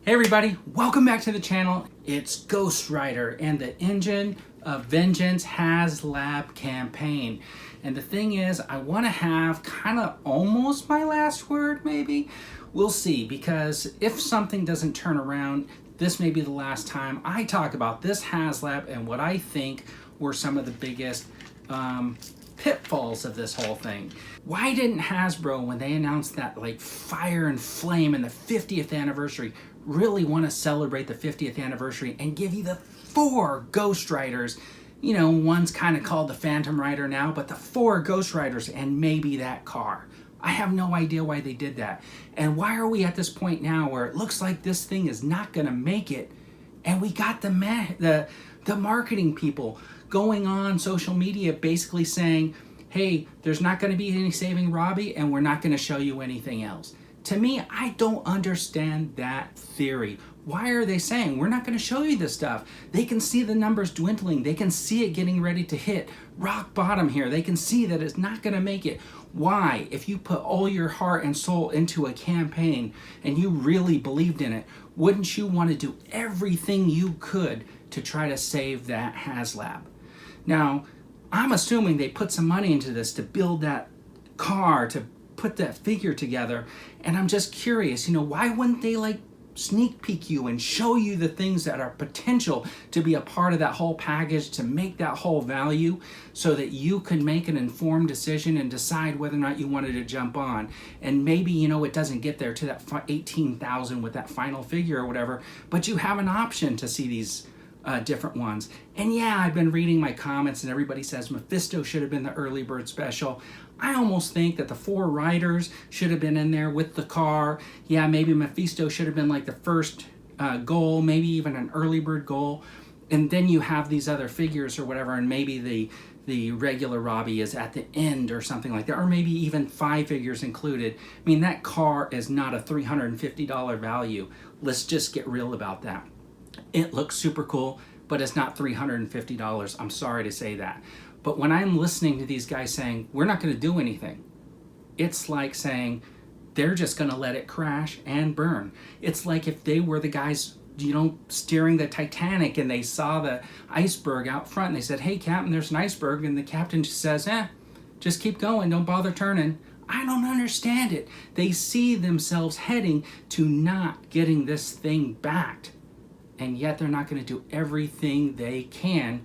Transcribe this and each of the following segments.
Hey everybody, welcome back to the channel. It's Ghost Rider and the Engine of Vengeance HasLab campaign. And the thing is, I want to have kind of almost my last word, maybe. We'll see, because if something doesn't turn around, this may be the last time I talk about this HasLab and what I think were some of the biggest pitfalls of this whole thing. Why didn't Hasbro, when they announced that like Fire and Flame and the 50th anniversary, really want to celebrate the 50th anniversary and give you the 4 Ghost Riders? You know, one's kind of called the Phantom Rider now, but the 4 Ghost Riders and maybe that car. I have no idea why they did that. And why are we at this point now where it looks like this thing is not going to make it, and we got the marketing people going on social media basically saying, hey, there's not going to be any saving Robby and we're not going to show you anything else. To me, I don't understand that theory. Why are they saying we're not going to show you this stuff? They can see the numbers dwindling. They can see it getting ready to hit rock bottom here. They can see that it's not going to make it. Why? If you put all your heart and soul into a campaign and you really believed in it, wouldn't you want to do everything you could to try to save that HasLab? Now, I'm assuming they put some money into this to build that car, to put that figure together, and I'm just curious, you know, why wouldn't they like sneak peek you and show you the things that are potential to be a part of that whole package, to make that whole value, so that you could make an informed decision and decide whether or not you wanted to jump on. And maybe, you know, it doesn't get there to that 18,000 with that final figure or whatever, but you have an option to see these different ones. And yeah, I've been reading my comments and everybody says Mephisto should have been the early bird special. I almost think that the 4 riders should have been in there with the car. Yeah, maybe Mephisto should have been like the first goal, maybe even an early bird goal. And then you have these other figures or whatever, and maybe the regular Robby is at the end or something like that, or maybe even 5 figures included. I mean, that car is not a $350 value. Let's just get real about that. It looks super cool, but it's not $350. I'm sorry to say that. But when I'm listening to these guys saying, we're not going to do anything, it's like saying they're just going to let it crash and burn. It's like if they were the guys, you know, steering the Titanic and they saw the iceberg out front and they said, hey, Captain, there's an iceberg. And the captain just says, just keep going. Don't bother turning. I don't understand it. They see themselves heading to not getting this thing backed. And yet they're not going to do everything they can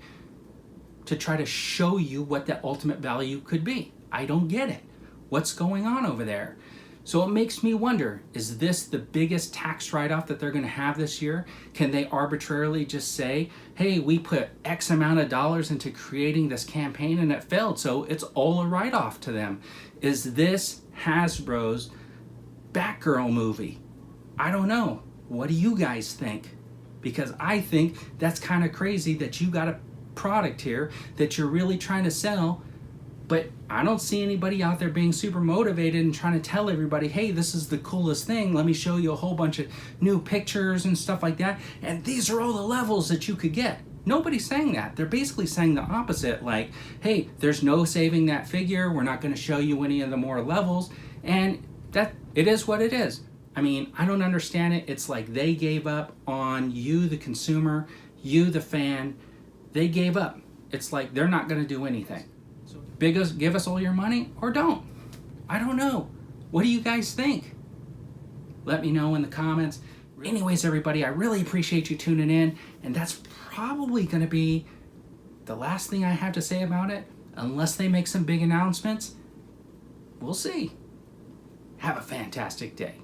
to try to show you what the ultimate value could be. I don't get it. What's going on over there? So it makes me wonder, is this the biggest tax write-off that they're going to have this year? Can they arbitrarily just say, hey, we put X amount of dollars into creating this campaign and it failed, so it's all a write-off to them? Is this Hasbro's Batgirl movie? I don't know. What do you guys think? Because I think that's kind of crazy that you got a product here that you're really trying to sell, but I don't see anybody out there being super motivated and trying to tell everybody, hey, this is the coolest thing. Let me show you a whole bunch of new pictures and stuff like that. And these are all the levels that you could get. Nobody's saying that. They're basically saying the opposite, like, hey, there's no saving that figure. We're not going to show you any of the more levels. And that it is what it is. I mean, I don't understand it. It's like they gave up on you, the consumer, you, the fan. They gave up. It's like they're not going to do anything. So give us all your money or don't. I don't know. What do you guys think? Let me know in the comments. Anyways, everybody, I really appreciate you tuning in. And that's probably going to be the last thing I have to say about it. Unless they make some big announcements. We'll see. Have a fantastic day.